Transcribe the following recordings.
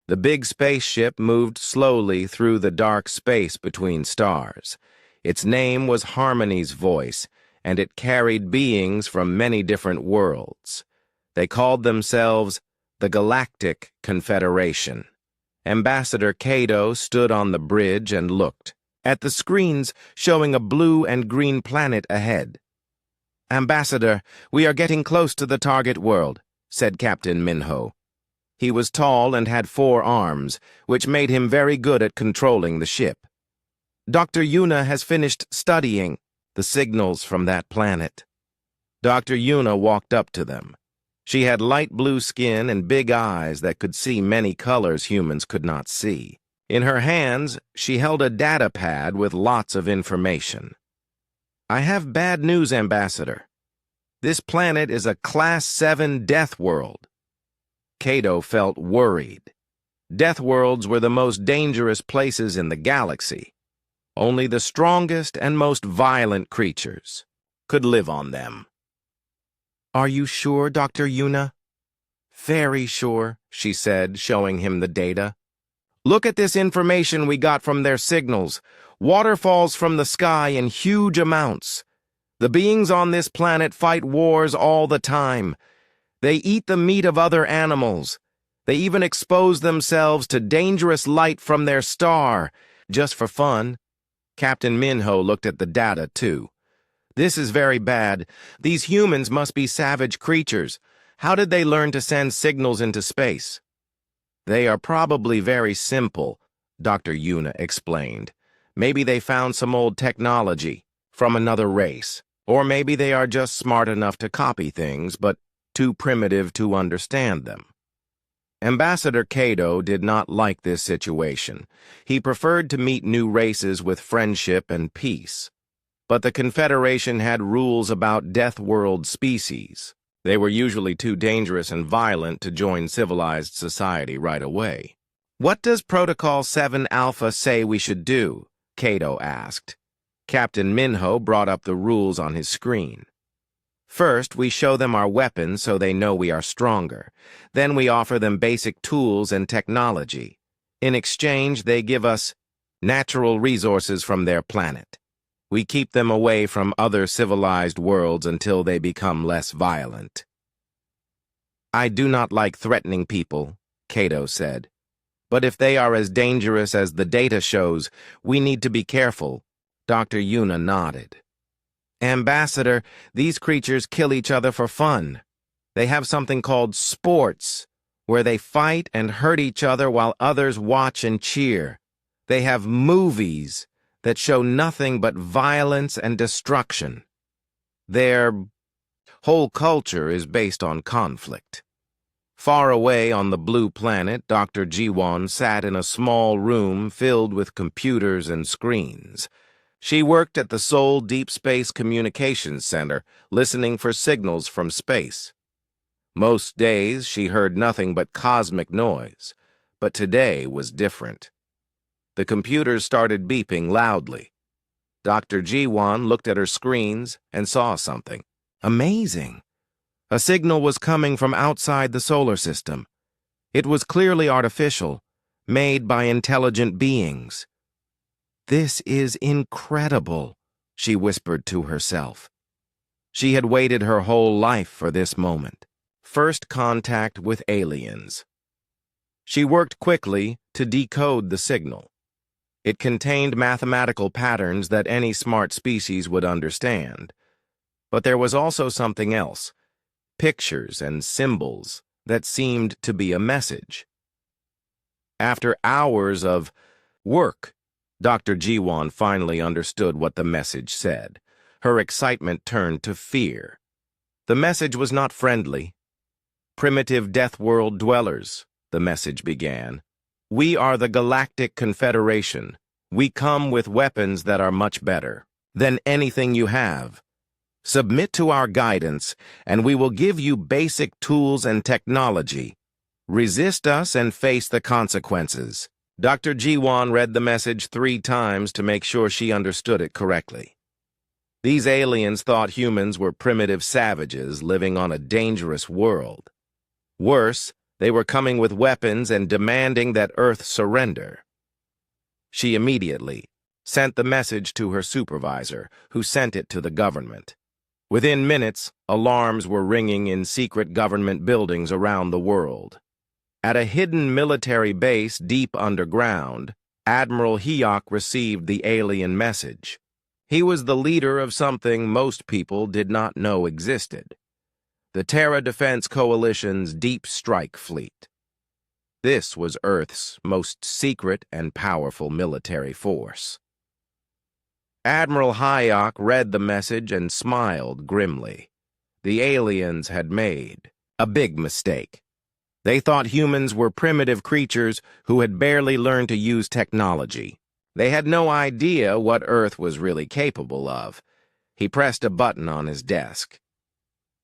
The big spaceship moved slowly through the dark space between stars. Its name was Harmony's Voice, and it carried beings from many different worlds. They called themselves the Galactic Confederation. Ambassador Cato stood on the bridge and looked at the screens showing a blue and green planet ahead. "Ambassador, we are getting close to the target world," said Captain Minho. He was tall and had 4 arms, which made him very good at controlling the ship. "Dr. Yuna has finished studying the signals from that planet." Dr. Yuna walked up to them. She had light blue skin and big eyes that could see many colors humans could not see. In her hands, she held a data pad with lots of information. "I have bad news, Ambassador. This planet is a Class 7 death world." Cato felt worried. Death worlds were the most dangerous places in the galaxy. Only the strongest and most violent creatures could live on them. "Are you sure, Dr. Yuna?" "Very sure," she said, showing him the data. "Look at this information we got from their signals. Water falls from the sky in huge amounts. The beings on this planet fight wars all the time. They eat the meat of other animals. They even expose themselves to dangerous light from their star, just for fun." Captain Minho looked at the data, too. "This is very bad. These humans must be savage creatures. How did they learn to send signals into space?" "They are probably very simple," Dr. Yuna explained. "Maybe they found some old technology from another race. Or maybe they are just smart enough to copy things, but too primitive to understand them." Ambassador Cato did not like this situation. He preferred to meet new races with friendship and peace. But the Confederation had rules about Death World species. They were usually too dangerous and violent to join civilized society right away. "What does Protocol 7 Alpha say we should do?" Cato asked. Captain Minho brought up the rules on his screen. "First, we show them our weapons so they know we are stronger. Then we offer them basic tools and technology. In exchange, they give us natural resources from their planet. We keep them away from other civilized worlds until they become less violent." "I do not like threatening people," Cato said. "But if they are as dangerous as the data shows, we need to be careful." Dr. Yuna nodded. "Ambassador, these creatures kill each other for fun. They have something called sports, where they fight and hurt each other while others watch and cheer. They have movies that show nothing but violence and destruction. Their whole culture is based on conflict." Far away on the blue planet, Dr. Jiwon sat in a small room filled with computers and screens. She worked at the Seoul Deep Space Communications Center, listening for signals from space. Most days she heard nothing but cosmic noise, but today was different. The computers started beeping loudly. Dr. Jiwon looked at her screens and saw something. Amazing! A signal was coming from outside the solar system. It was clearly artificial, made by intelligent beings. "This is incredible," she whispered to herself. She had waited her whole life for this moment. First contact with aliens. She worked quickly to decode the signal. It contained mathematical patterns that any smart species would understand. But there was also something else, pictures and symbols that seemed to be a message. After hours of work, Dr. Jiwon finally understood what the message said. Her excitement turned to fear. The message was not friendly. "Primitive Death World dwellers," the message began. "We are the Galactic Confederation. We come with weapons that are much better than anything you have. Submit to our guidance, and we will give you basic tools and technology. Resist us and face the consequences." Dr. Jiwon read the message 3 times to make sure she understood it correctly. These aliens thought humans were primitive savages living on a dangerous world. Worse, They were coming with weapons and demanding that Earth surrender. She immediately sent the message to her supervisor, who sent it to the government. Within minutes, alarms were ringing in secret government buildings around the world. At a hidden military base deep underground, Admiral Hyok received the alien message. He was the leader of something most people did not know existed: the Terra Defense Coalition's Deep Strike Fleet. This was Earth's most secret and powerful military force. Admiral Hyok read the message and smiled grimly. The aliens had made a big mistake. They thought humans were primitive creatures who had barely learned to use technology. They had no idea what Earth was really capable of. He pressed a button on his desk.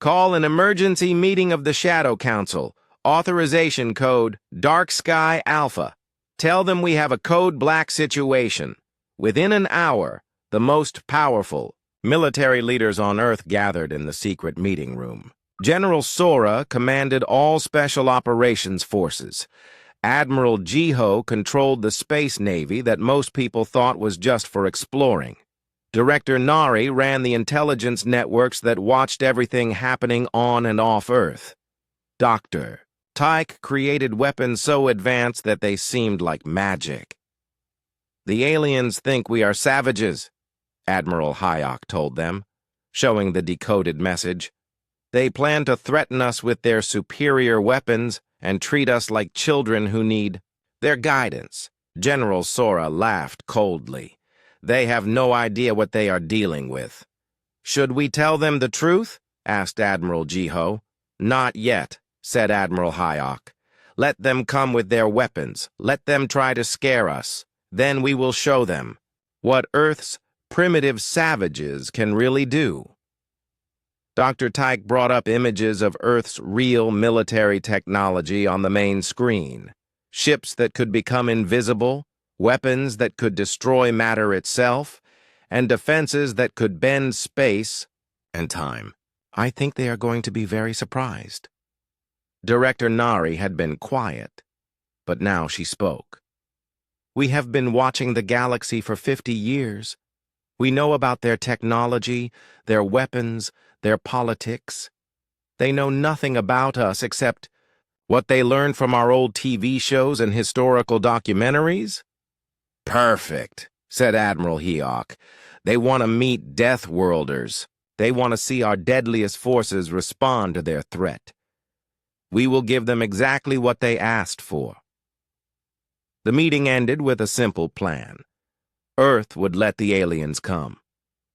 "Call an emergency meeting of the Shadow Council. Authorization code Dark Sky Alpha. Tell them we have a code black situation. Within an hour, the most powerful military leaders on Earth gathered in the secret meeting room. General Sora commanded all special operations forces. Admiral Jiho controlled the space navy that most people thought was just for exploring. Director Nari ran the intelligence networks that watched everything happening on and off Earth. Dr. Tyke created weapons so advanced that they seemed like magic. The aliens think we are savages, Admiral Hyok told them, showing the decoded message. They plan to threaten us with their superior weapons and treat us like children who need their guidance. General Sora laughed coldly. They have no idea what they are dealing with. Should we tell them the truth? Asked Admiral Jiho. Not yet, said Admiral Hyok. Let them come with their weapons. Let them try to scare us. Then we will show them what Earth's primitive savages can really do. Dr. Tyke brought up images of Earth's real military technology on the main screen. Ships that could become invisible, weapons that could destroy matter itself, and defenses that could bend space and time. I think they are going to be very surprised. Director Nari had been quiet, but now she spoke. We have been watching the galaxy for 50 years. We know about their technology, their weapons, their politics. They know nothing about us except what they learned from our old TV shows and historical documentaries. Perfect, said Admiral Hyok. They want to meet Deathworlders. They want to see our deadliest forces respond to their threat. We will give them exactly what they asked for. The meeting ended with a simple plan. Earth would let the aliens come.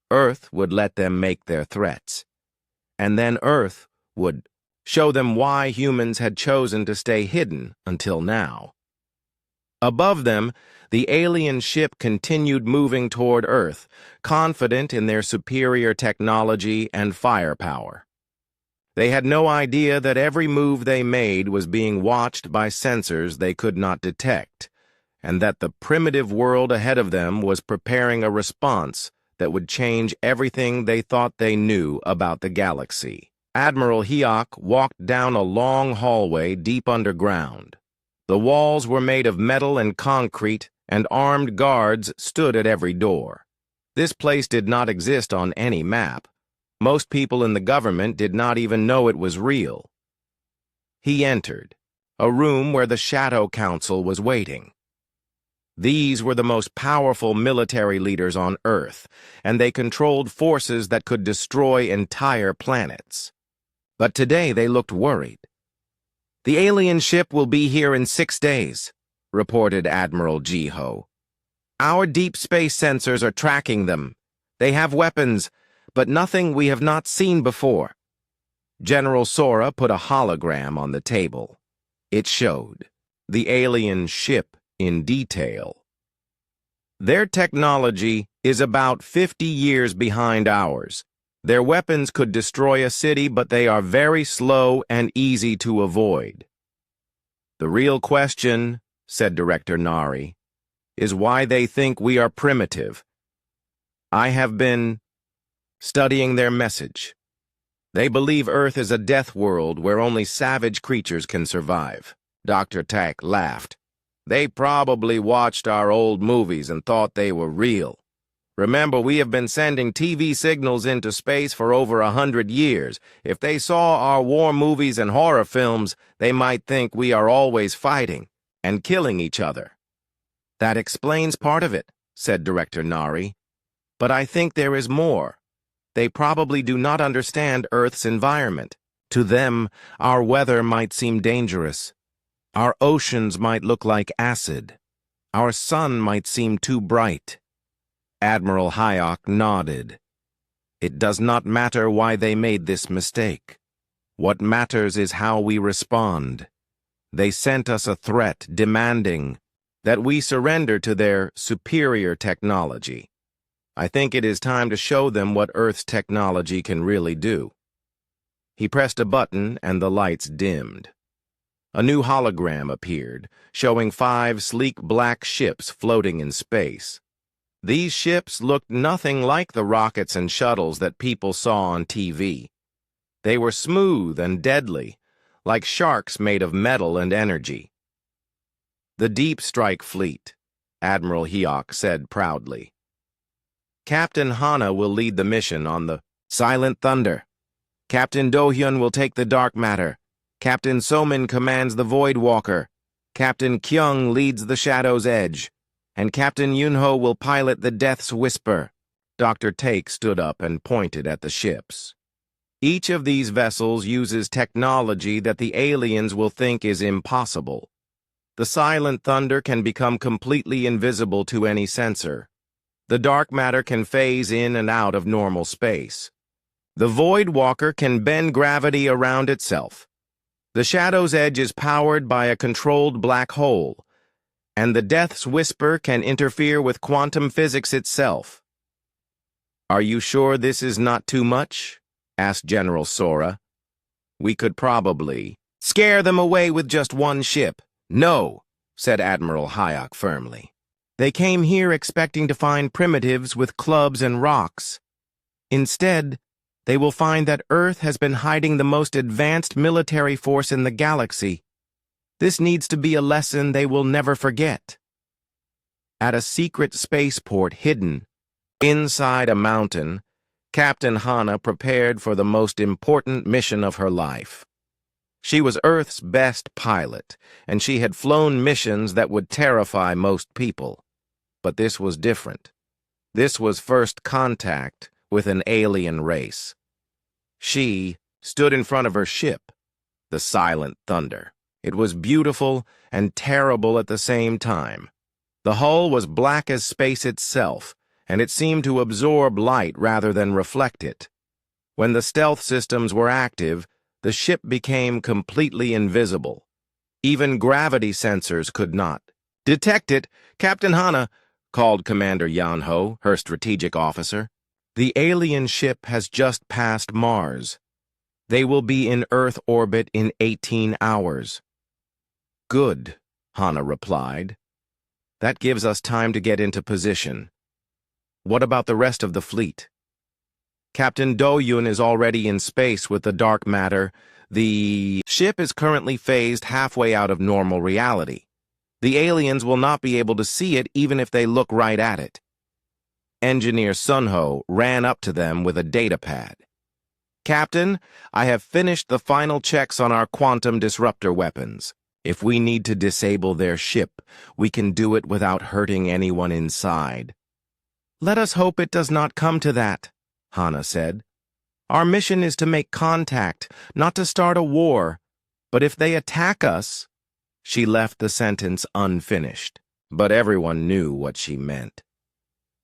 Earth would let them make their threats. And then Earth would show them why humans had chosen to stay hidden until now. Above them, the alien ship continued moving toward Earth, confident in their superior technology and firepower. They had no idea that every move they made was being watched by sensors they could not detect, and that the primitive world ahead of them was preparing a response that would change everything they thought they knew about the galaxy. Admiral Hyok walked down a long hallway deep underground. The walls were made of metal and concrete, and armed guards stood at every door. This place did not exist on any map. Most people in the government did not even know it was real. He entered a room where the Shadow Council was waiting. These were the most powerful military leaders on Earth, and they controlled forces that could destroy entire planets. But today they looked worried. The alien ship will be here in 6 days, reported Admiral Jiho. Our deep space sensors are tracking them. They have weapons, but nothing we have not seen before. General Sora put a hologram on the table. It showed the alien ship in detail. Their technology is about 50 years behind ours. Their weapons could destroy a city, but they are very slow and easy to avoid. The real question, said Director Nari, is why they think we are primitive. I have been studying their message. They believe Earth is a death world where only savage creatures can survive. Dr. Tack laughed. They probably watched our old movies and thought they were real. Remember, we have been sending TV signals into space for over 100 years. If they saw our war movies and horror films, they might think we are always fighting and killing each other. That explains part of it, said Director Nari. But I think there is more. They probably do not understand Earth's environment. To them, our weather might seem dangerous. Our oceans might look like acid. Our sun might seem too bright. Admiral Hayek nodded. It does not matter why they made this mistake. What matters is how we respond. They sent us a threat demanding that we surrender to their superior technology. I think it is time to show them what Earth's technology can really do. He pressed a button and the lights dimmed. A new hologram appeared, showing 5 sleek black ships floating in space. These ships looked nothing like the rockets and shuttles that people saw on TV. They were smooth and deadly, like sharks made of metal and energy. The Deep Strike Fleet, Admiral Hayek said proudly. Captain Hana will lead the mission on the Silent Thunder. Captain Do-hyun will take the Dark Matter. Captain Somin commands the Void Walker. Captain Kyung leads the Shadow's Edge. And Captain Yunho will pilot the Death's Whisper. Dr. Take stood up and pointed at the ships. Each of these vessels uses technology that the aliens will think is impossible. The Silent Thunder can become completely invisible to any sensor. The Dark Matter can phase in and out of normal space. The Void Walker can bend gravity around itself. The Shadow's Edge is powered by a controlled black hole, and the Death's Whisper can interfere with quantum physics itself. Are you sure this is not too much? Asked General Sora. We could probably scare them away with just one ship. No, said Admiral Hayek firmly. They came here expecting to find primitives with clubs and rocks. Instead, they will find that Earth has been hiding the most advanced military force in the galaxy. This needs to be a lesson they will never forget. At a secret spaceport hidden inside a mountain, Captain Hana prepared for the most important mission of her life. She was Earth's best pilot, and she had flown missions that would terrify most people. But this was different. This was first contact with an alien race. She stood in front of her ship, the Silent Thunder. It was beautiful and terrible at the same time. The hull was black as space itself, and it seemed to absorb light rather than reflect it. When the stealth systems were active, the ship became completely invisible. Even gravity sensors could not detect it. Captain Hana, called Commander Yanho, her strategic officer. The alien ship has just passed Mars. They will be in Earth orbit in 18 hours. Good, Hana replied. That gives us time to get into position. What about the rest of the fleet? Captain Do-hyun is already in space with the dark matter. The ship is currently phased halfway out of normal reality. The aliens will not be able to see it even if they look right at it. Engineer Sunho ran up to them with a data pad. Captain, I have finished the final checks on our quantum disruptor weapons. If we need to disable their ship, we can do it without hurting anyone inside. Let us hope it does not come to that, Hana said. Our mission is to make contact, not to start a war. But if they attack us... She left the sentence unfinished, but everyone knew what she meant.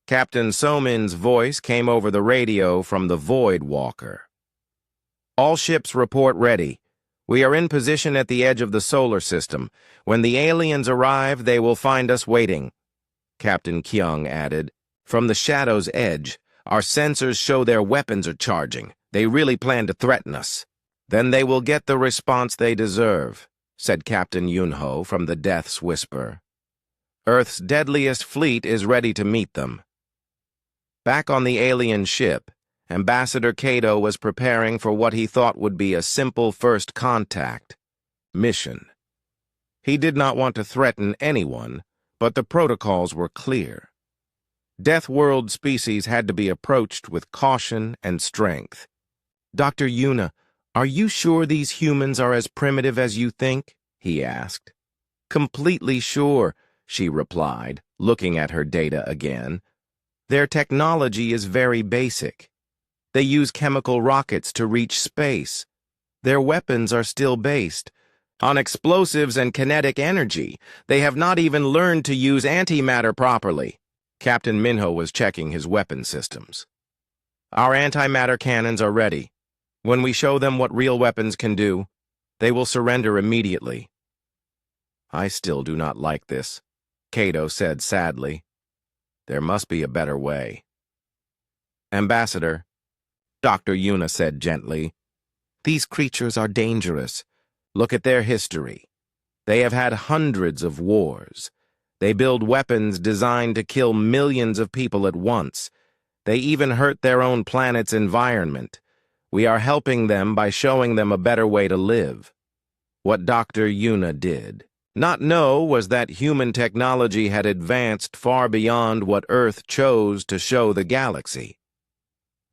Captain Somin's voice came over the radio from the Void Walker. All ships report ready. We are in position at the edge of the solar system. When the aliens arrive, they will find us waiting. Captain Kyung added, From the Shadow's Edge, our sensors show their weapons are charging. They really plan to threaten us. Then they will get the response they deserve, said Captain Yunho from the Death's Whisper. Earth's deadliest fleet is ready to meet them. Back on the alien ship, Ambassador Kato was preparing for what he thought would be a simple first contact mission. He did not want to threaten anyone, but the protocols were clear. Deathworld species had to be approached with caution and strength. "Dr. Yuna, are you sure these humans are as primitive as you think?" he asked. "Completely sure," she replied, looking at her data again. "Their technology is very basic. They use chemical rockets to reach space. Their weapons are still based on explosives and kinetic energy. They have not even learned to use antimatter properly." Captain Minho was checking his weapon systems. "Our antimatter cannons are ready. When we show them what real weapons can do, they will surrender immediately." "I still do not like this," Cato said sadly. "There must be a better way." "Ambassador," Dr. Yuna said gently, "these creatures are dangerous. Look at their history. They have had hundreds of wars. They build weapons designed to kill millions of people at once. They even hurt their own planet's environment. We are helping them by showing them a better way to live." What Dr. Yuna did not know was that human technology had advanced far beyond what Earth chose to show the galaxy.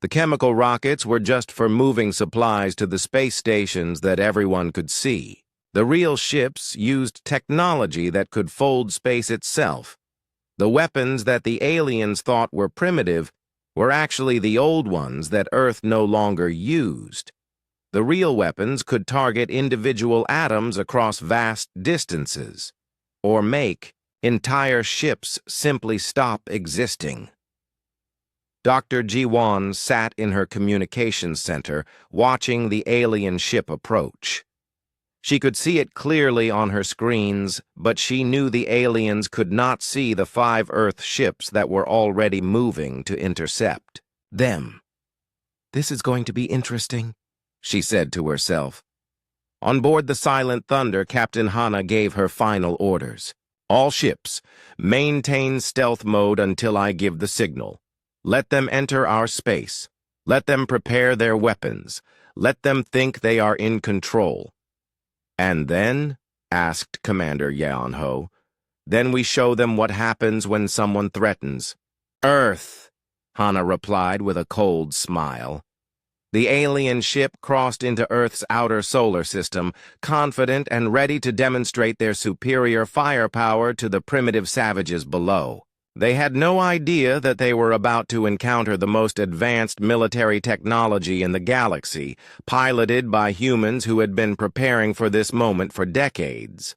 The chemical rockets were just for moving supplies to the space stations that everyone could see. The real ships used technology that could fold space itself. The weapons that the aliens thought were primitive were actually the old ones that Earth no longer used. The real weapons could target individual atoms across vast distances, or make entire ships simply stop existing. Dr. Jiwan sat in her communications center, watching the alien ship approach. She could see it clearly on her screens, but she knew the aliens could not see the 5 Earth ships that were already moving to intercept them. "This is going to be interesting," she said to herself. On board the Silent Thunder, Captain Hana gave her final orders. "All ships, maintain stealth mode until I give the signal. Let them enter our space. Let them prepare their weapons. Let them think they are in control." "And then?" asked Commander Yeonho. "Then we show them what happens when someone threatens." "Earth," Hana replied with a cold smile. The alien ship crossed into Earth's outer solar system, confident and ready to demonstrate their superior firepower to the primitive savages below. They had no idea that they were about to encounter the most advanced military technology in the galaxy, piloted by humans who had been preparing for this moment for decades.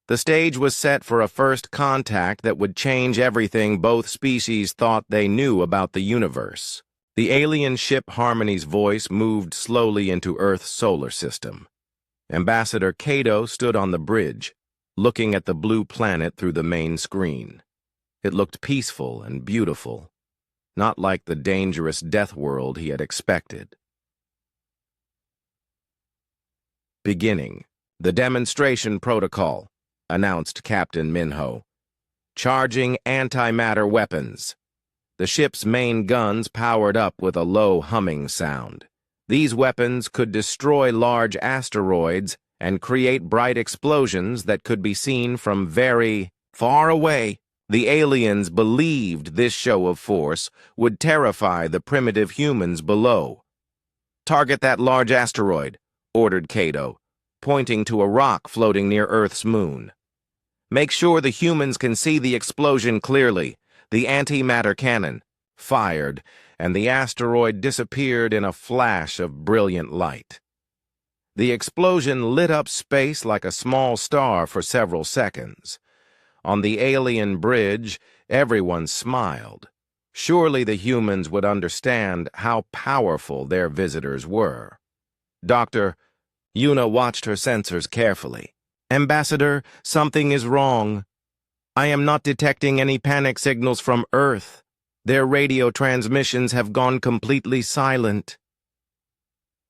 The stage was set for a first contact that would change everything both species thought they knew about the universe. The alien ship Harmony's voice moved slowly into Earth's solar system. Ambassador Cato stood on the bridge, looking at the blue planet through the main screen. It looked peaceful and beautiful, not like the dangerous death world he had expected. "Beginning the demonstration protocol," announced Captain Minho. "Charging antimatter weapons." The ship's main guns powered up with a low humming sound. These weapons could destroy large asteroids and create bright explosions that could be seen from very far away. The aliens believed this show of force would terrify the primitive humans below. "Target that large asteroid," ordered Cato, pointing to a rock floating near Earth's moon. "Make sure the humans can see the explosion clearly." The antimatter cannon fired, and the asteroid disappeared in a flash of brilliant light. The explosion lit up space like a small star for several seconds. On the alien bridge, everyone smiled. Surely the humans would understand how powerful their visitors were. Dr. Yuna watched her sensors carefully. "Ambassador, something is wrong. I am not detecting any panic signals from Earth. Their radio transmissions have gone completely silent."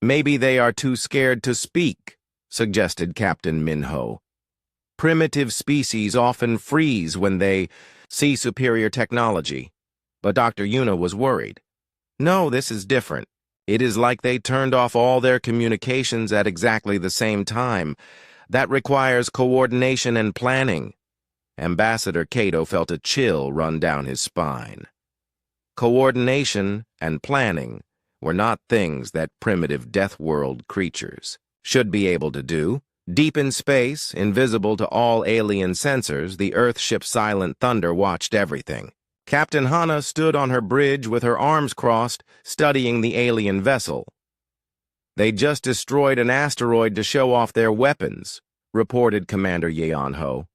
"Maybe they are too scared to speak," suggested Captain Minho. "Primitive species often freeze when they see superior technology." But Dr. Yuna was worried. "No, this is different. It is like they turned off all their communications at exactly the same time. That requires coordination and planning. Ambassador Cato felt a chill run down his spine. Coordination and planning were not things that primitive Deathworld creatures should be able to do. Deep in space, invisible to all alien sensors, the Earthship Silent Thunder watched everything. Captain Hana stood on her bridge with her arms crossed, studying the alien vessel. "They just destroyed an asteroid to show off their weapons," reported Commander Yeon-ho.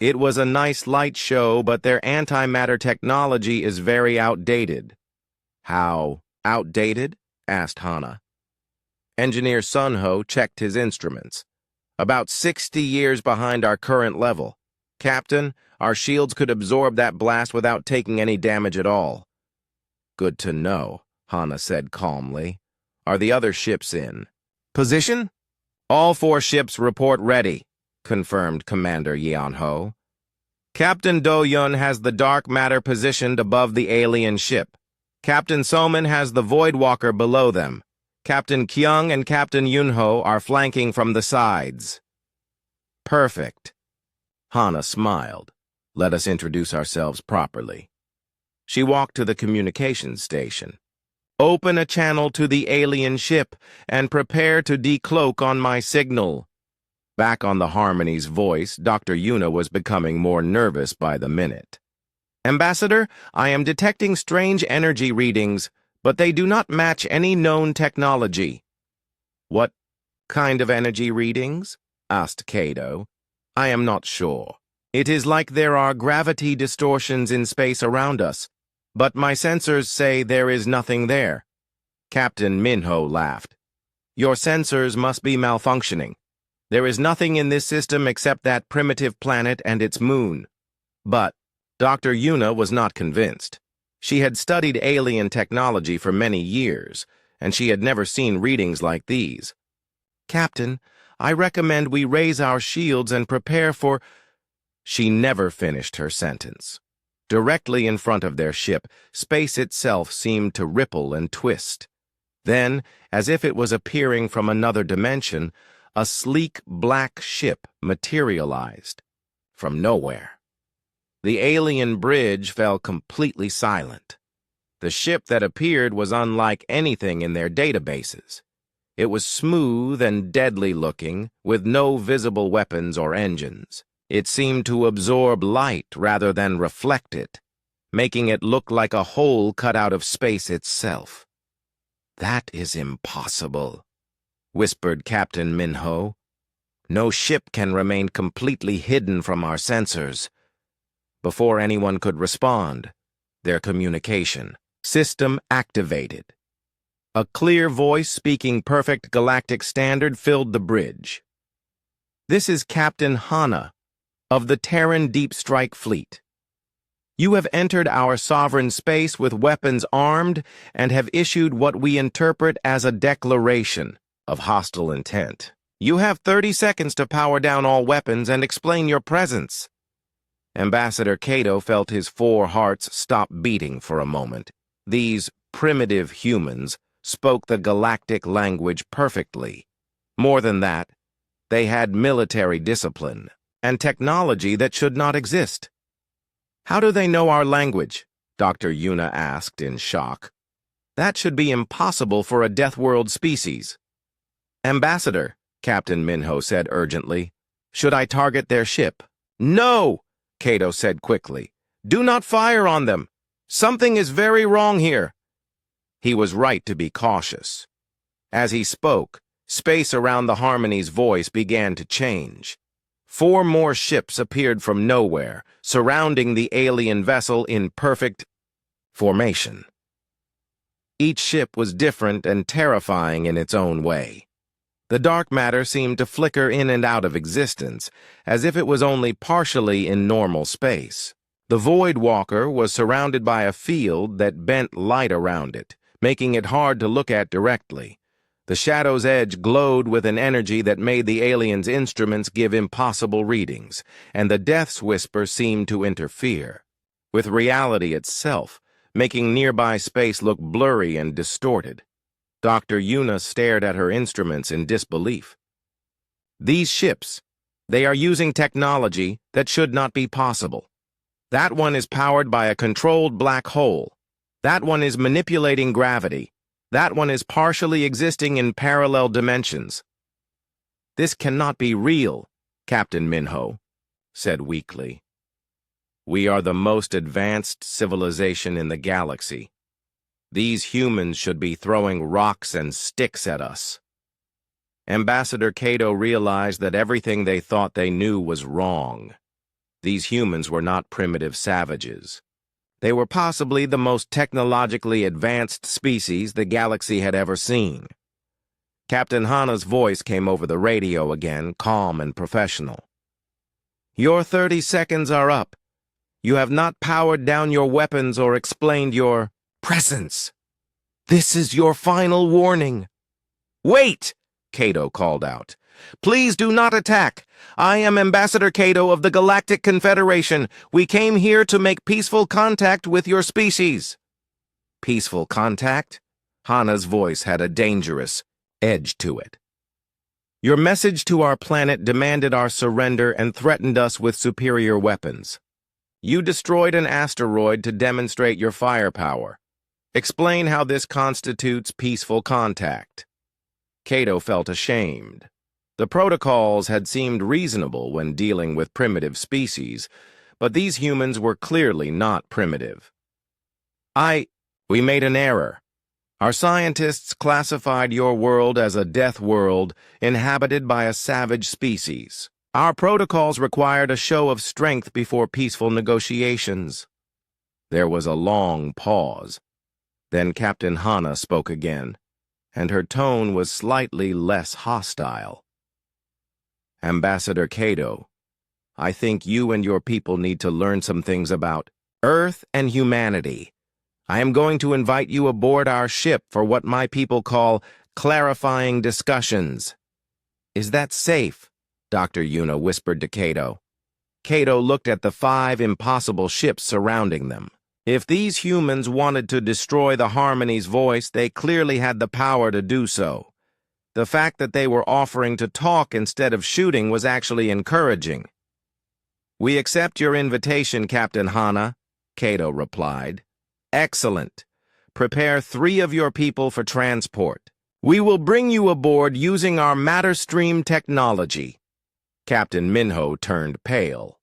"It was a nice light show, but their antimatter technology is very outdated." "How outdated?" asked Hana. Engineer Sun-ho checked his instruments. "About 60 years behind our current level. Captain, our shields could absorb that blast without taking any damage at all." "Good to know," Hana said calmly. "Are the other ships in position?" "All 4 ships report ready," confirmed Commander Yeon-ho. "Captain Do-yun has the dark matter positioned above the alien ship. Captain Soman has the Voidwalker below them. Captain Kyung and Captain Yunho are flanking from the sides." "Perfect." Hana smiled. "Let us introduce ourselves properly." She walked to the communications station. "Open a channel to the alien ship and prepare to decloak on my signal." Back on the Harmony's voice, Dr. Yuna was becoming more nervous by the minute. "Ambassador, I am detecting strange energy readings, but they do not match any known technology." "What kind of energy readings?" asked Cato. "I am not sure. It is like there are gravity distortions in space around us, but my sensors say there is nothing there." Captain Minho laughed. "Your sensors must be malfunctioning. There is nothing in this system except that primitive planet and its moon." But Dr. Yuna was not convinced. She had studied alien technology for many years, and she had never seen readings like these. "Captain, I recommend we raise our shields and prepare for—" She never finished her sentence. Directly in front of their ship, space itself seemed to ripple and twist. Then, as if it was appearing from another dimension, a sleek black ship materialized from nowhere. The alien bridge fell completely silent. The ship that appeared was unlike anything in their databases. It was smooth and deadly-looking, with no visible weapons or engines. It seemed to absorb light rather than reflect it, making it look like a hole cut out of space itself. "That is impossible," whispered Captain Minho. "No ship can remain completely hidden from our sensors." Before anyone could respond, their communication system activated. A clear voice speaking perfect galactic standard filled the bridge. "This is Captain Hana of the Terran Deep Strike Fleet. You have entered our sovereign space with weapons armed and have issued what we interpret as a declaration of hostile intent. You have 30 seconds to power down all weapons and explain your presence." Ambassador Cato felt his 4 hearts stop beating for a moment. These primitive humans spoke the galactic language perfectly. More than that, they had military discipline and technology that should not exist. "How do they know our language?" Dr. Yuna asked in shock. "That should be impossible for a Deathworld species." "Ambassador," Captain Minho said urgently, "should I target their ship?" "No!" Cato said quickly. "Do not fire on them. Something is very wrong here." He was right to be cautious. As he spoke, space around the Harmony's voice began to change. 4 more ships appeared from nowhere, surrounding the alien vessel in perfect formation. Each ship was different and terrifying in its own way. The dark matter seemed to flicker in and out of existence, as if it was only partially in normal space. The Voidwalker was surrounded by a field that bent light around it, making it hard to look at directly. The shadow's edge glowed with an energy that made the aliens' instruments give impossible readings, and the Death's Whisper seemed to interfere with reality itself, making nearby space look blurry and distorted. Dr. Yuna stared at her instruments in disbelief. These ships, they are using technology that should not be possible. That one is powered by a controlled black hole. That one is manipulating gravity. That one is partially existing in parallel dimensions. This cannot be real, Captain Minho said weakly. We are the most advanced civilization in the galaxy. These humans should be throwing rocks and sticks at us. Ambassador Cato realized that everything they thought they knew was wrong. These humans were not primitive savages. They were possibly the most technologically advanced species the galaxy had ever seen. Captain Hana's voice came over the radio again, calm and professional. Your 30 seconds are up. You have not powered down your weapons or explained your presence. This is your final warning. Wait! Cato called out. Please do not attack. I am Ambassador Cato of the Galactic Confederation. We came here to make peaceful contact with your species. Peaceful contact? Hana's voice had a dangerous edge to it. Your message to our planet demanded our surrender and threatened us with superior weapons. You destroyed an asteroid to demonstrate your firepower. Explain how this constitutes peaceful contact. Cato felt ashamed. The protocols had seemed reasonable when dealing with primitive species, but these humans were clearly not primitive. We made an error. Our scientists classified your world as a death world inhabited by a savage species. Our protocols required a show of strength before peaceful negotiations. There was a long pause. Then Captain Hana spoke again, and her tone was slightly less hostile. Ambassador Cato, I think you and your people need to learn some things about Earth and humanity. I am going to invite you aboard our ship for what my people call clarifying discussions. Is that safe? Dr. Yuna whispered to Cato. Cato looked at the 5 impossible ships surrounding them. If these humans wanted to destroy the Harmony's voice, they clearly had the power to do so. The fact that they were offering to talk instead of shooting was actually encouraging. We accept your invitation, Captain Hana, Cato replied. Excellent. Prepare 3 of your people for transport. We will bring you aboard using our matter stream technology. Captain Minho turned pale.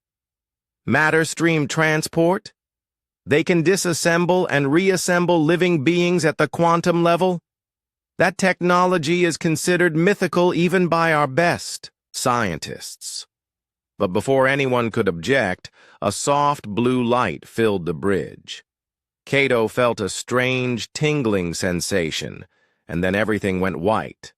Matter stream transport? They can disassemble and reassemble living beings at the quantum level? That technology is considered mythical even by our best scientists. But before anyone could object, a soft blue light filled the bridge. Cato felt a strange, tingling sensation, and then everything went white.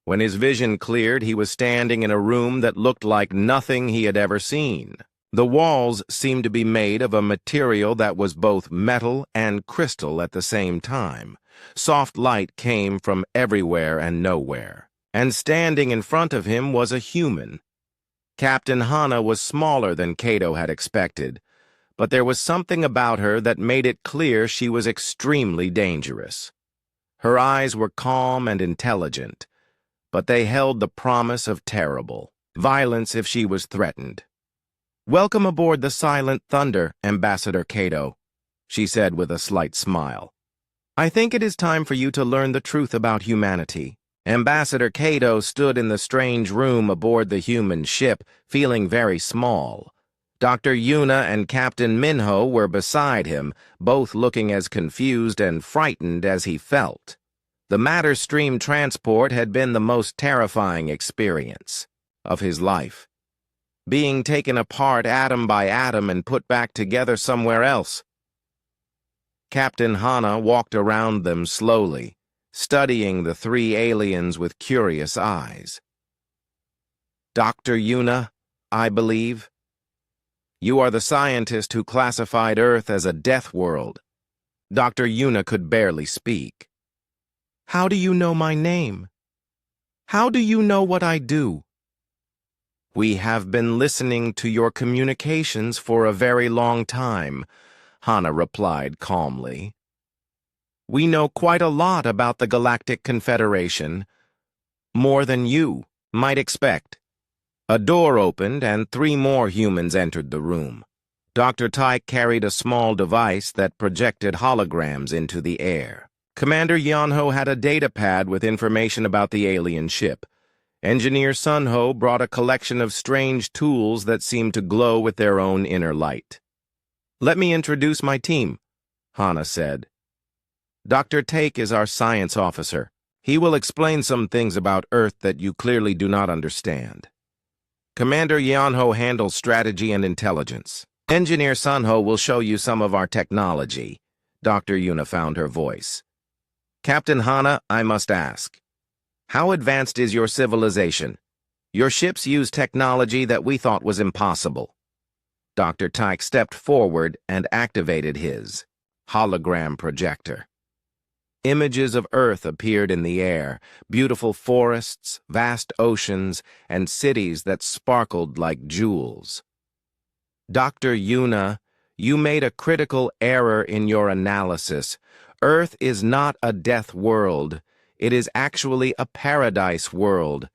When his vision cleared, he was standing in a room that looked like nothing he had ever seen. The walls seemed to be made of a material that was both metal and crystal at the same time. Soft light came from everywhere and nowhere, and standing in front of him was a human. Captain Hana was smaller than Cato had expected, but there was something about her that made it clear she was extremely dangerous. Her eyes were calm and intelligent, but they held the promise of terrible violence if she was threatened. Welcome aboard the Silent Thunder, Ambassador Cato, she said with a slight smile. I think it is time for you to learn the truth about humanity. Ambassador Cato stood in the strange room aboard the human ship, feeling very small. Dr. Yuna and Captain Minho were beside him, both looking as confused and frightened as he felt. The matter stream transport had been the most terrifying experience of his life. Being taken apart atom by atom and put back together somewhere else. Captain Hana walked around them slowly, studying the 3 aliens with curious eyes. Dr. Yuna, I believe. You are the scientist who classified Earth as a death world. Dr. Yuna could barely speak. How do you know my name? How do you know what I do? We have been listening to your communications for a very long time, Hana replied calmly. We know quite a lot about the Galactic Confederation. More than you, might expect. A door opened and 3 more humans entered the room. Dr. Tyke carried a small device that projected holograms into the air. Commander Yanho had a data pad with information about the alien ship. Engineer Sunho brought a collection of strange tools that seemed to glow with their own inner light. "Let me introduce my team," Hana said. "Dr. Take is our science officer. He will explain some things about Earth that you clearly do not understand. Commander Yanho handles strategy and intelligence. Engineer Sunho will show you some of our technology." Dr. Yuna found her voice. "Captain Hana, I must ask, how advanced is your civilization? Your ships use technology that we thought was impossible." Dr. Tyke stepped forward and activated his hologram projector. Images of Earth appeared in the air, beautiful forests, vast oceans, and cities that sparkled like jewels. "Dr. Yuna, you made a critical error in your analysis. Earth is not a death world. It is actually a paradise world,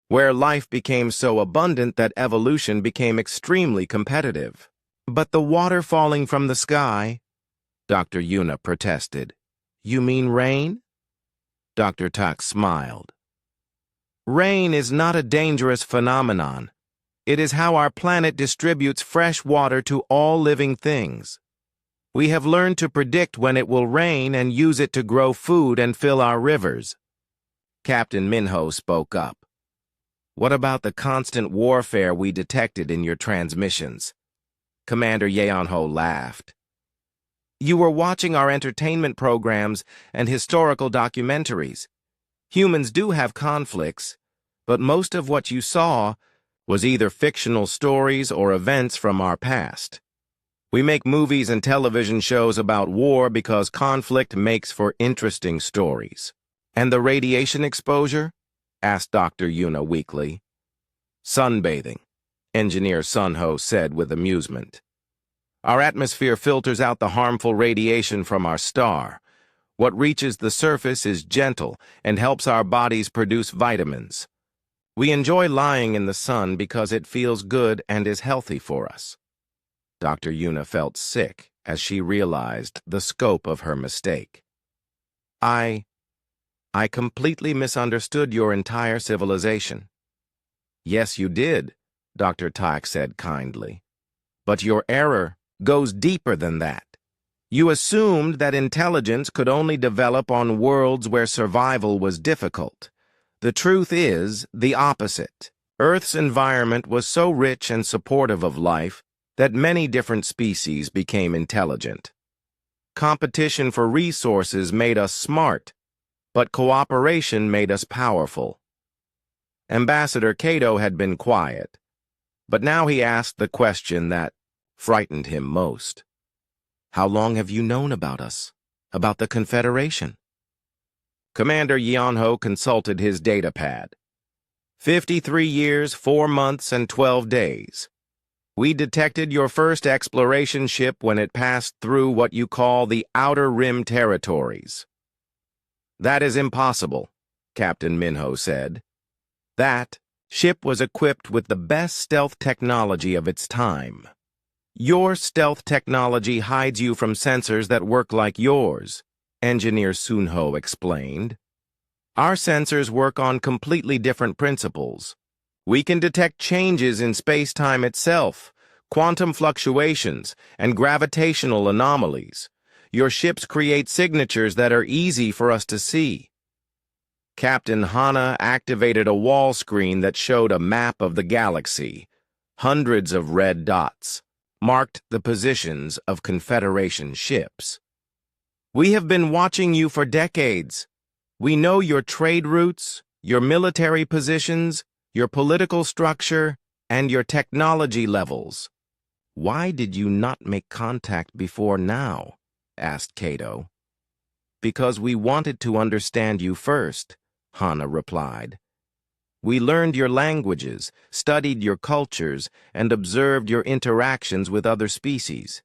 where life became so abundant that evolution became extremely competitive." "But the water falling from the sky," Dr. Yuna protested. "You mean rain?" Dr. Tyke smiled. "Rain is not a dangerous phenomenon. It is how our planet distributes fresh water to all living things. We have learned to predict when it will rain and use it to grow food and fill our rivers." Captain Minho spoke up. "What about the constant warfare we detected in your transmissions?" Commander Yeonho laughed. "You were watching our entertainment programs and historical documentaries. Humans do have conflicts, but most of what you saw was either fictional stories or events from our past. We make movies and television shows about war because conflict makes for interesting stories." "And the radiation exposure?" asked Dr. Yuna weakly. "Sunbathing," Engineer Sunho said with amusement. "Our atmosphere filters out the harmful radiation from our star. What reaches the surface is gentle and helps our bodies produce vitamins. We enjoy lying in the sun because it feels good and is healthy for us." Dr. Yuna felt sick as she realized the scope of her mistake. I completely misunderstood your entire civilization." "Yes, you did," Dr. Tyke said kindly. "But your error goes deeper than that. You assumed that intelligence could only develop on worlds where survival was difficult. The truth is the opposite. Earth's environment was so rich and supportive of life that many different species became intelligent. Competition for resources made us smart, but cooperation made us powerful." Ambassador Kato had been quiet, but now he asked the question that frightened him most. "How long have you known about us? About the Confederation?" Commander Yeonho consulted his data pad. 53 years, 4 months, and 12 days. We detected your first exploration ship when it passed through what you call the Outer Rim territories. "That is impossible," Captain Minho said. "That ship was equipped with the best stealth technology of its time. Your stealth technology hides you from sensors that work like yours," Engineer Sunho explained. "Our sensors work on completely different principles. We can detect changes in space-time itself, quantum fluctuations, and gravitational anomalies. Your ships create signatures that are easy for us to see." Captain Hana activated a wall screen that showed a map of the galaxy. Hundreds of red dots marked the positions of Confederation ships. "We have been watching you for decades. We know your trade routes, your military positions, your political structure, and your technology levels." "Why did you not make contact before now?" asked Kato. "Because we wanted to understand you first," Hana replied. "We learned your languages, studied your cultures, and observed your interactions with other species.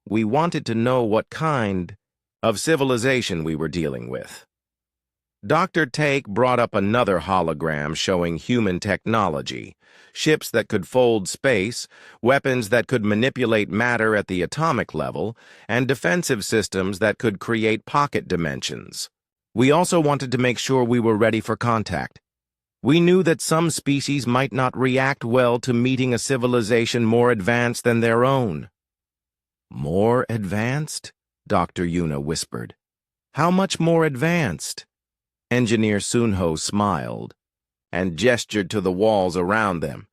We wanted to know what kind of civilization we were dealing with." Dr. Take brought up another hologram showing human technology, ships that could fold space, weapons that could manipulate matter at the atomic level, and defensive systems that could create pocket dimensions. We also wanted to make sure we were ready for contact. We knew that some species might not react well to meeting a civilization more advanced than their own. More advanced? Dr. Yuna whispered. How much more advanced? Engineer Sunho smiled and gestured to the walls around them.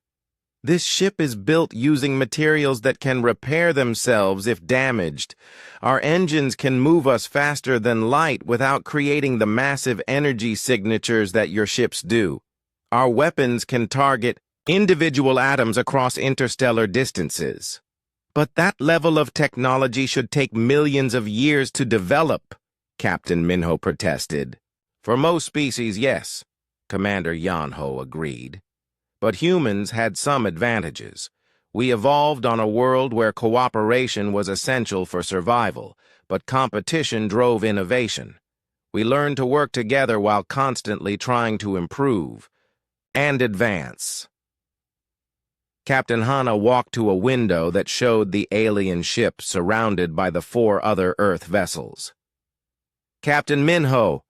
This ship is built using materials that can repair themselves if damaged. Our engines can move us faster than light without creating the massive energy signatures that your ships do. Our weapons can target individual atoms across interstellar distances. But that level of technology should take millions of years to develop, Captain Minho protested. For most species, yes, Commander Yanho agreed. But humans had some advantages. We evolved on a world where cooperation was essential for survival, but competition drove innovation. We learned to work together while constantly trying to improve and advance. Captain Hana walked to a window that showed the alien ship surrounded by the 4 other Earth vessels. Captain Minho,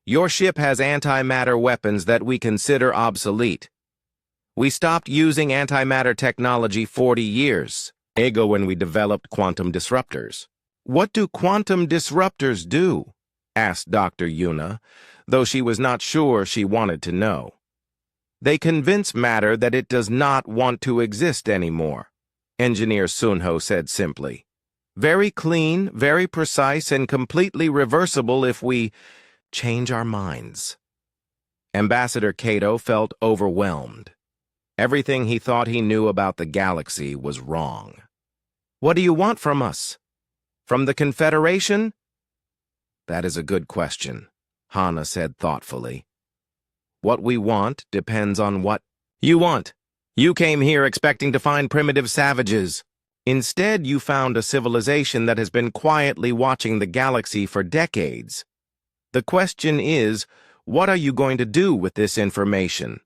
your ship has antimatter weapons that we consider obsolete. We stopped using antimatter technology 40 years ago when we developed quantum disruptors. What do quantum disruptors do? Asked Dr. Yuna, though she was not sure she wanted to know. They convince matter that it does not want to exist anymore, Engineer Sunho said simply. Very clean, very precise, and completely reversible if we change our minds. Ambassador Kato felt overwhelmed. Everything he thought he knew about the galaxy was wrong. What do you want from us? From the Confederation? That is a good question, Hana said thoughtfully. What we want depends on what you want. You came here expecting to find primitive savages. Instead, you found a civilization that has been quietly watching the galaxy for decades. The question is, what are you going to do with this information?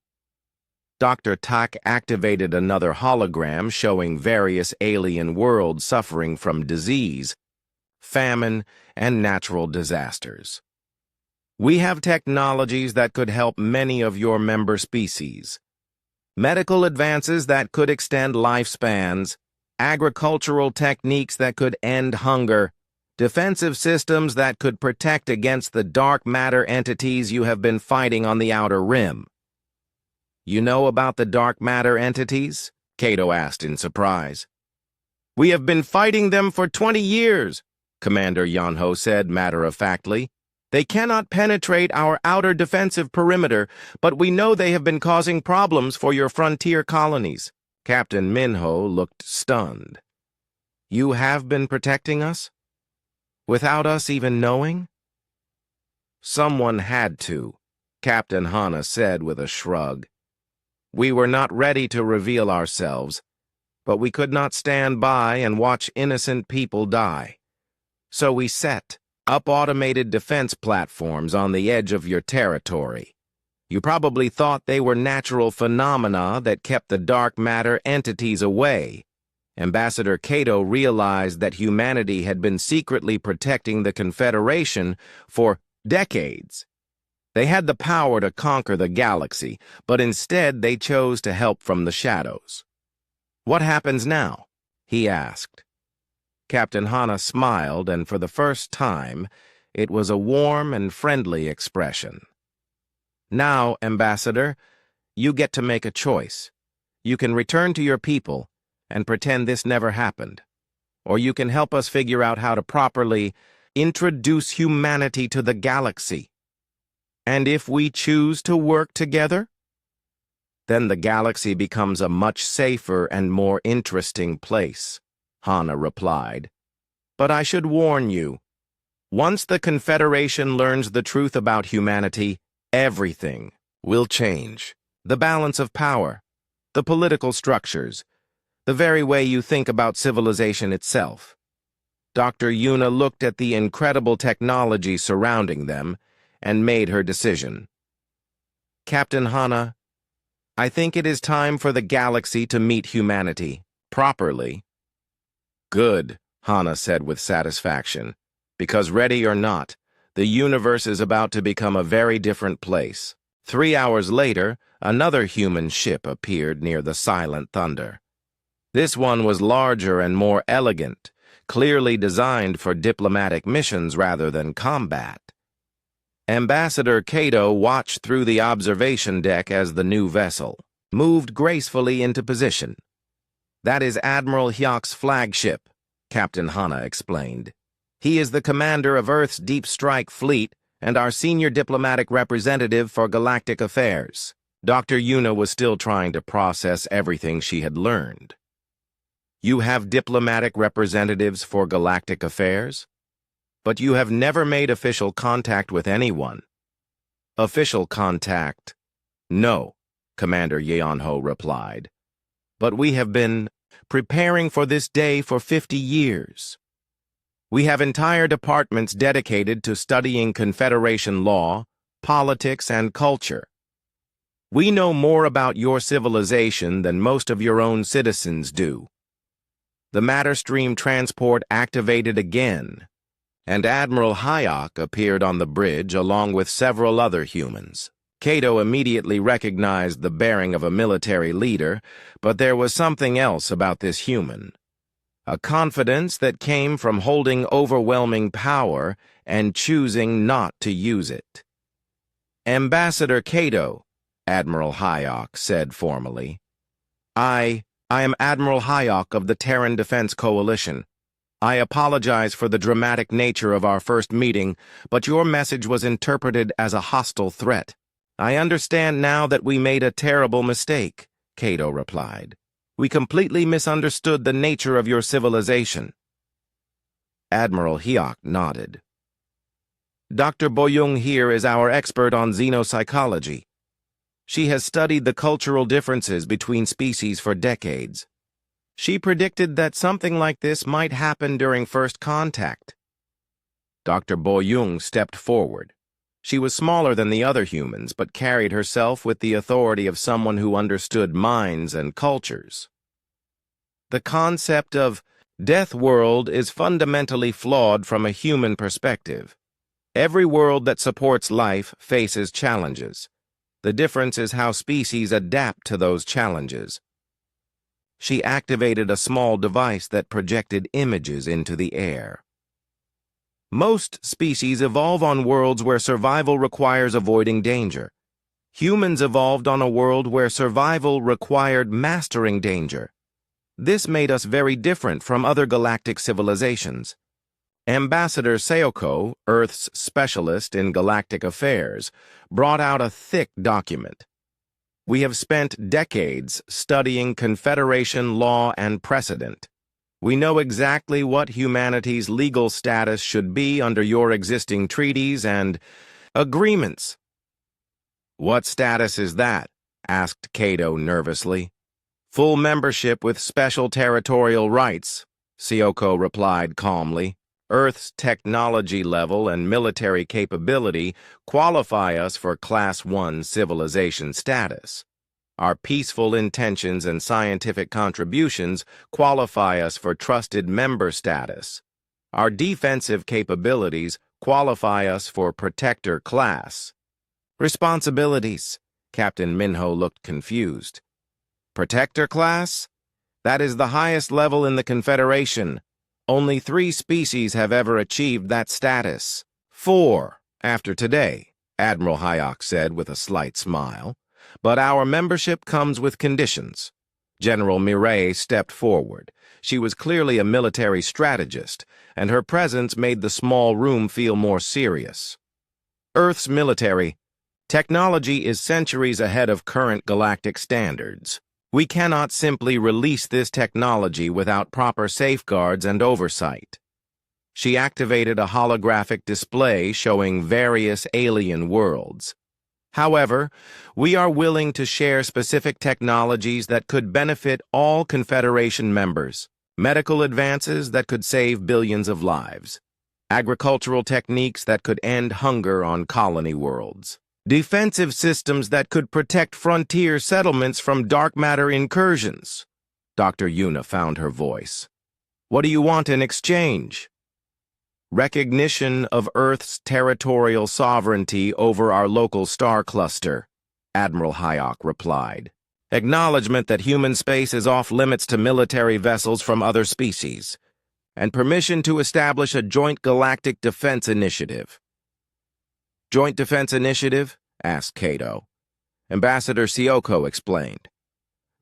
Dr. Tak activated another hologram showing various alien worlds suffering from disease, famine, and natural disasters. We have technologies that could help many of your member species. Medical advances that could extend lifespans, agricultural techniques that could end hunger, defensive systems that could protect against the dark matter entities you have been fighting on the Outer Rim. You know about the dark matter entities? Kato asked in surprise. We have been fighting them for 20 years, Commander Yanho said matter-of-factly. They cannot penetrate our outer defensive perimeter, but we know they have been causing problems for your frontier colonies. Captain Minho looked stunned. You have been protecting us? Without us even knowing? Someone had to, Captain Hana said with a shrug. We were not ready to reveal ourselves, but we could not stand by and watch innocent people die. So we set up automated defense platforms on the edge of your territory. You probably thought they were natural phenomena that kept the dark matter entities away. Ambassador Kato realized that humanity had been secretly protecting the Confederation for decades. They had the power to conquer the galaxy, but instead they chose to help from the shadows. What happens now? He asked. Captain Hana smiled, and for the first time, it was a warm and friendly expression. Now, Ambassador, you get to make a choice. You can return to your people and pretend this never happened, or you can help us figure out how to properly introduce humanity to the galaxy. And if we choose to work together, then the galaxy becomes a much safer and more interesting place, Hana replied. But I should warn you, once the Confederation learns the truth about humanity, everything will change. The balance of power, the political structures, the very way you think about civilization itself. Dr. Yuna looked at the incredible technology surrounding them, and made her decision. "Captain Hana, I think it is time for the galaxy to meet humanity, properly." "Good," Hana said with satisfaction, "because ready or not, the universe is about to become a very different place." 3 hours later, another human ship appeared near the Silent Thunder. This one was larger and more elegant, clearly designed for diplomatic missions rather than combat. Ambassador Kato watched through the observation deck as the new vessel moved gracefully into position. "That is Admiral Hyok's flagship," Captain Hana explained. "He is the commander of Earth's Deep Strike Fleet and our senior diplomatic representative for galactic affairs." Dr. Yuna was still trying to process everything she had learned. "You have diplomatic representatives for galactic affairs? But you have never made official contact with anyone." "Official contact? No," Commander Yeonho replied. "But we have been preparing for this day for 50 years. We have entire departments dedicated to studying Confederation law, politics, and culture. We know more about your civilization than most of your own citizens do." The matter stream transport activated again, and Admiral Hyok appeared on the bridge along with several other humans. Kato immediately recognized the bearing of a military leader, but there was something else about this human. A confidence that came from holding overwhelming power and choosing not to use it. "Ambassador Kato," Admiral Hyok said formally. I am Admiral Hyok of the Terran Defense Coalition. I apologize for the dramatic nature of our first meeting, but your message was interpreted as a hostile threat. I understand now that we made a terrible mistake," Kato replied. "We completely misunderstood the nature of your civilization." Admiral Hyok nodded. "Dr. Boyoung here is our expert on xenopsychology. She has studied the cultural differences between species for decades. She predicted that something like this might happen during first contact." Dr. Boyoung stepped forward. She was smaller than the other humans, but carried herself with the authority of someone who understood minds and cultures. "The concept of death world is fundamentally flawed from a human perspective. Every world that supports life faces challenges. The difference is how species adapt to those challenges." She activated a small device that projected images into the air. "Most species evolve on worlds where survival requires avoiding danger. Humans evolved on a world where survival required mastering danger. This made us very different from other galactic civilizations." Ambassador Seoko, Earth's specialist in galactic affairs, brought out a thick document. "We have spent decades studying Confederation law and precedent. We know exactly what humanity's legal status should be under your existing treaties and agreements." "What status is that?" asked Kato nervously. "Full membership with special territorial rights," Seoko replied calmly. "Earth's technology level and military capability qualify us for Class 1 civilization status. Our peaceful intentions and scientific contributions qualify us for trusted member status. Our defensive capabilities qualify us for protector class." "Responsibilities," Captain Minho looked confused. "Protector class? That is the highest level in the Confederation. Only 3 species have ever achieved that status. 4 after today," Admiral Hyok said with a slight smile. "But our membership comes with conditions." General Mireille stepped forward. She was clearly a military strategist, and her presence made the small room feel more serious. "Earth's military technology is centuries ahead of current galactic standards. We cannot simply release this technology without proper safeguards and oversight." She activated a holographic display showing various alien worlds. "However, we are willing to share specific technologies that could benefit all Confederation members, medical advances that could save billions of lives. agricultural techniques that could end hunger on colony worlds, defensive systems that could protect frontier settlements from dark matter incursions. Dr. Yuna found her voice. What do you want in exchange? Recognition of Earth's territorial sovereignty over our local star cluster, Admiral Hayok replied. Acknowledgement that human space is off limits to military vessels from other species, and permission to establish a joint galactic defense initiative. Joint defense initiative? Asked Cato. Ambassador Sioko explained.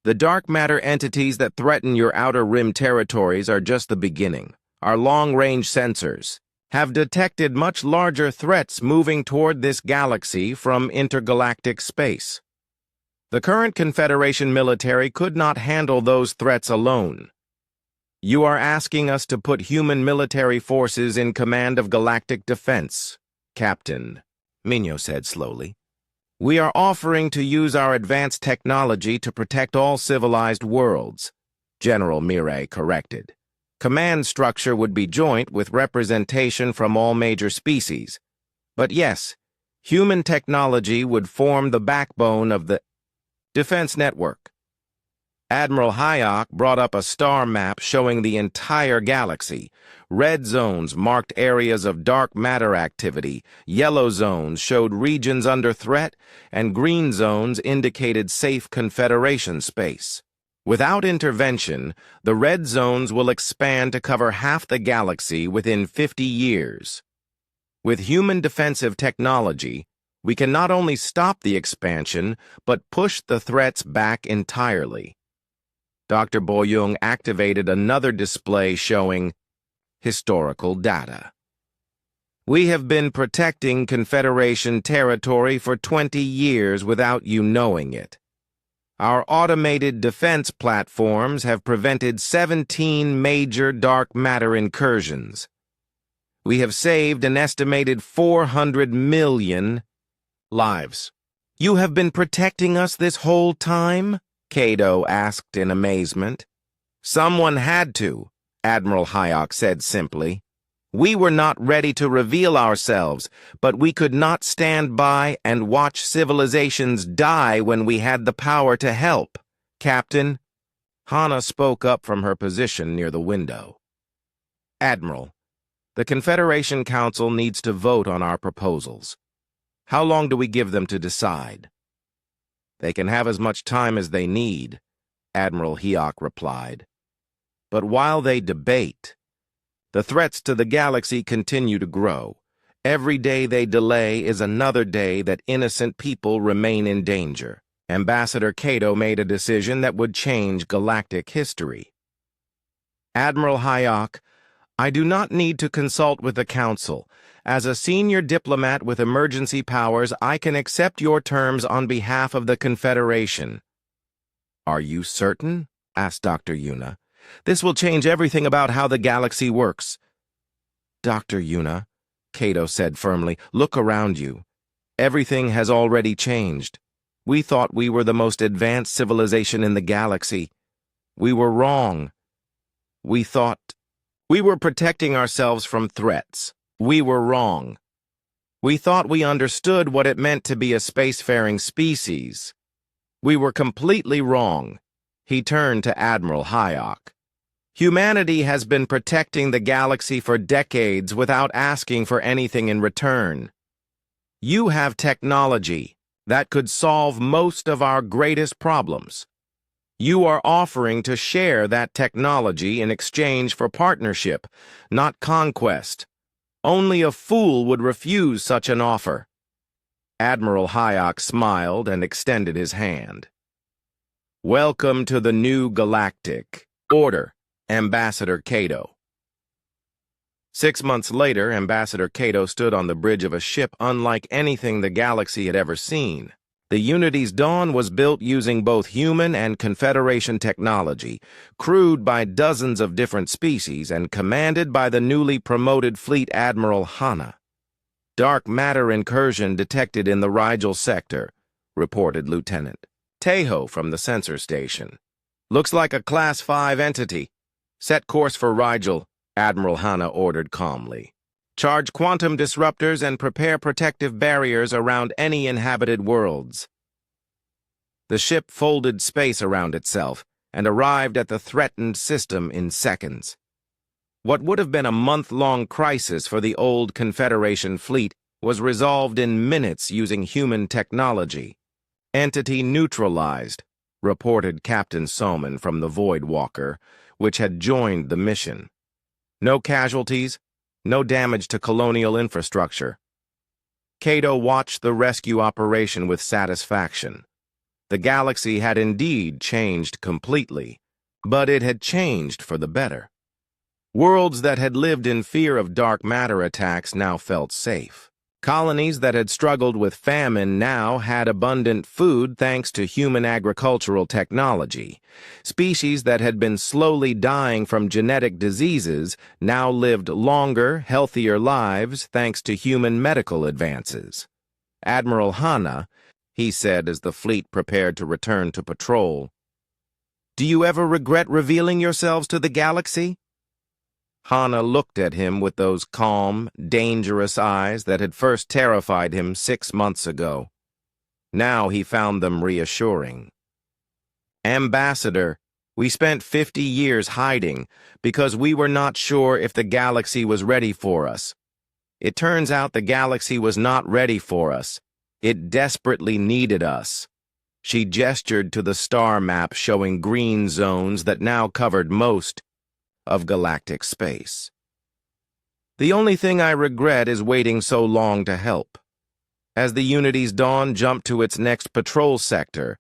The dark matter entities that threaten your outer rim territories are just the beginning. Our long-range sensors have detected much larger threats moving toward this galaxy from intergalactic space. The current Confederation military could not handle those threats alone. You are asking us to put human military forces in command of galactic defense, Captain, Minyo said slowly. We are offering to use our advanced technology to protect all civilized worlds, General Mirai corrected. Command structure would be joint with representation from all major species. But yes, human technology would form the backbone of the defense network. Admiral Hayok brought up a star map showing the entire galaxy. Red zones marked areas of dark matter activity, yellow zones showed regions under threat, and green zones indicated safe Confederation space. Without intervention, the red zones will expand to cover half the galaxy within 50 years. With human defensive technology, we can not only stop the expansion, but push the threats back entirely. Dr. Boyoung activated another display showing historical data. We have been protecting Confederation territory for 20 years without you knowing it. Our automated defense platforms have prevented 17 major dark matter incursions. We have saved an estimated 400 million lives. You have been protecting us this whole time? Cato asked in amazement. Someone had to, Admiral Hayok said simply. We were not ready to reveal ourselves, but we could not stand by and watch civilizations die when we had the power to help. Captain, Hana spoke up from her position near the window. Admiral, the Confederation Council needs to vote on our proposals. How long do we give them to decide? They can have as much time as they need, Admiral Hayok replied. But while they debate, the threats to the galaxy continue to grow. Every day they delay is another day that innocent people remain in danger. Ambassador Cato made a decision that would change galactic history. Admiral Hayok, I do not need to consult with the Council. As a senior diplomat with emergency powers, I can accept your terms on behalf of the Confederation. Are you certain? Asked Dr. Yuna. This will change everything about how the galaxy works. Dr. Yuna, Cato said firmly, look around you. Everything has already changed. We thought we were the most advanced civilization in the galaxy. We were wrong. We thought we were protecting ourselves from threats. We were wrong. We thought we understood what it meant to be a spacefaring species. We were completely wrong. He turned to Admiral Hayok. Humanity has been protecting the galaxy for decades without asking for anything in return. You have technology that could solve most of our greatest problems. You are offering to share that technology in exchange for partnership, not conquest. Only a fool would refuse such an offer. Admiral Hayok smiled and extended his hand. Welcome to the new galactic order, Ambassador Cato. 6 months later, Ambassador Cato stood on the bridge of a ship unlike anything the galaxy had ever seen. The Unity's Dawn was built using both human and Confederation technology, crewed by dozens of different species, and commanded by the newly promoted Fleet Admiral Hana. Dark matter incursion detected in the Rigel sector, reported Lieutenant Tejo from the sensor station. Looks like a Class 5 entity. Set course for Rigel, Admiral Hana ordered calmly. Charge quantum disruptors and prepare protective barriers around any inhabited worlds. The ship folded space around itself and arrived at the threatened system in seconds. What would have been a month-long crisis for the old Confederation fleet was resolved in minutes using human technology. "Entity neutralized," reported Captain Soman from the Void Walker, which had joined the mission. "No casualties, no damage to colonial infrastructure." Cato watched the rescue operation with satisfaction. The galaxy had indeed changed completely, but it had changed for the better. Worlds that had lived in fear of dark matter attacks now felt safe. Colonies that had struggled with famine now had abundant food thanks to human agricultural technology. Species that had been slowly dying from genetic diseases now lived longer, healthier lives thanks to human medical advances. "Admiral Hanna," he said as the fleet prepared to return to patrol, "do you ever regret revealing yourselves to the galaxy?" Hanna looked at him with those calm, dangerous eyes that had first terrified him 6 months ago. Now he found them reassuring. "Ambassador, we spent 50 years hiding because we were not sure if the galaxy was ready for us. It turns out the galaxy was not ready for us. It desperately needed us." She gestured to the star map showing green zones that now covered most of galactic space. "The only thing I regret is waiting so long to help." As the Unity's Dawn jumped to its next patrol sector,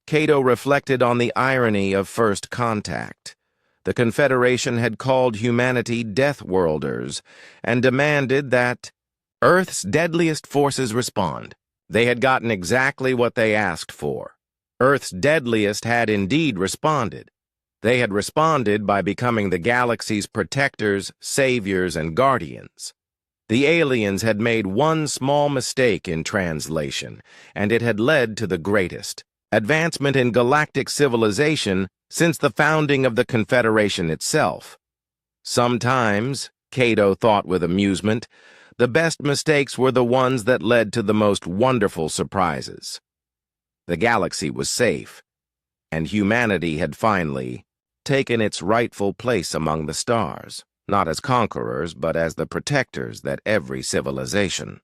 Cato reflected on the irony of first contact. The Confederation had called humanity Deathworlders and demanded that Earth's deadliest forces respond. They had gotten exactly what they asked for. Earth's deadliest had indeed responded. They had responded by becoming the galaxy's protectors, saviors, and guardians. The aliens had made one small mistake in translation, and it had led to the greatest advancement in galactic civilization since the founding of the Confederation itself. Sometimes, Cato thought with amusement, the best mistakes were the ones that led to the most wonderful surprises. The galaxy was safe, and humanity had finally taken its rightful place among the stars, not as conquerors, but as the protectors that every civilization